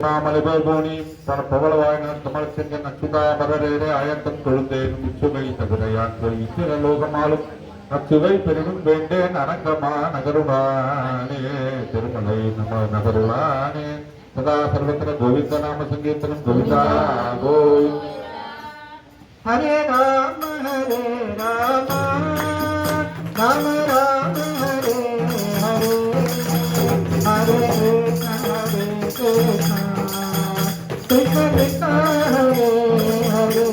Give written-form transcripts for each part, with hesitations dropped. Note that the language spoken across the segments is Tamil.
மலைபோனி தன புகழவாயினர் தமிழ்ச்செங்கன் அச்சுதா மரரேரே அயத்தம் கொழுந்தேனும் இச்சுவை தகுதையான் இச்சில லோகமாலும் அச்சுவை பெரிதும் வேண்டேன் அனங்கமா நகருடானே திருமலை நம நகருடானே சதா சர்வத்திர கோவிந்த நாம சங்கீர்த்தனம் கோவிந்தா கோவிந்த். ஹரே ராம ராம ராம ஹரே ஹரே ஹரே ஹரே கிருஷ்ண கிருஷ்ண கிருஷ்ண ஹரே ஹரே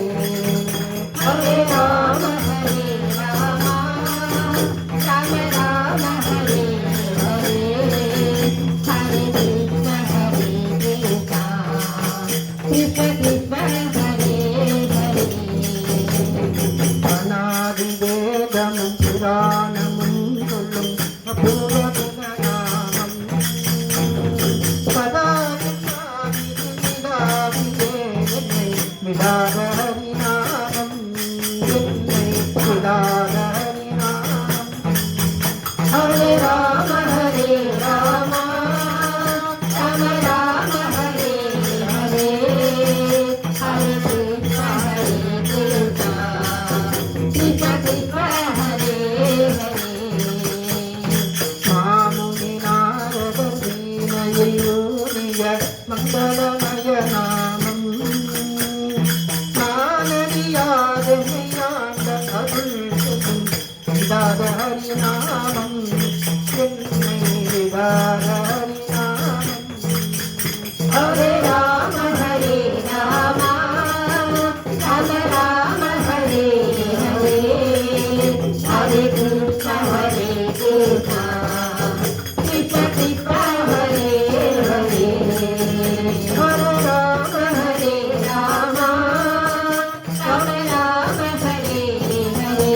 ஹரே ராம ராம ராம ஹரே ஹரே ஹரே கிருஷ்ண கிருஷ்ண கிருஷ்ண ஹரே ஹரே. அநாதிவேதமும் புராணமும் சொல்லும் அபூர்வநாமம் விடாத ஹரிநாமம் விடாத ஹரிநாமம். ஹரே ராம ராம ராம ஹரே ஹரே ஹரே கிருஷ்ண கிருஷ்ண கிருஷ்ண ஹரே ஹரே. மாமுனி நாரதர் வீணையில் ஊறிய மங்களமய நாமம் நானறியாத மெய்யாண்ட அருள் சுகம் விடாத ஹரிநாமம் என்னை விடாத ஹரிநாமம். ஹரே ராம ராம ராம ராம ஹரே ஹரே ஹரே கிருஷ்ண கிருஷ்ண கிருஷ்ண கிருஷ்ண ஹரே ஹரே. ஹரே ராம ராம ராம ராம ஹரே ஹரே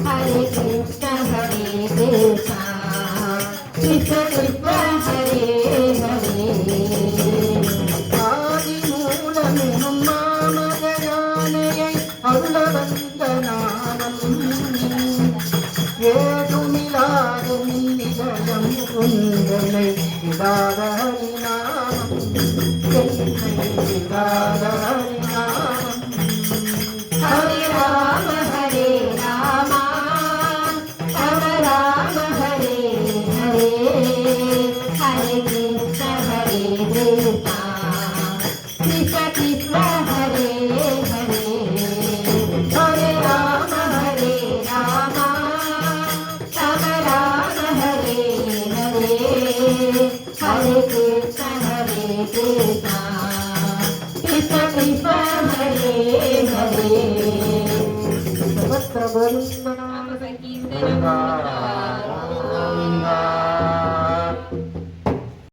ஹரே கிருஷ்ண கிருஷ்ண கிருஷ்ண கிருஷ்ண ஹரே ஹரே. ஆதி மூலமெனும் மாமகயானையை அருள வந்த நாமம் ஏதுமில்லாத நின்னிதயம் உங்களை விடாத ஹரிநாமம் என்னை விடாத ஹரிநாமம். ஹரே ராம ராம ராம ராம ஹரே ஹரே ஹரே கிருஷ்ண கிருஷ்ண கிருஷ்ண கிருஷ்ண ஹரே ஹரே. ஹரே ராம ராம ராம ராம ஹரே ஹரே ஹரே கிருஷ்ண கிருஷ்ண கிருஷ்ண கிருஷ்ண ஹரே ஹரே. சர்வத்திர கோவிந்த நாம சங்கீர்த்தனம்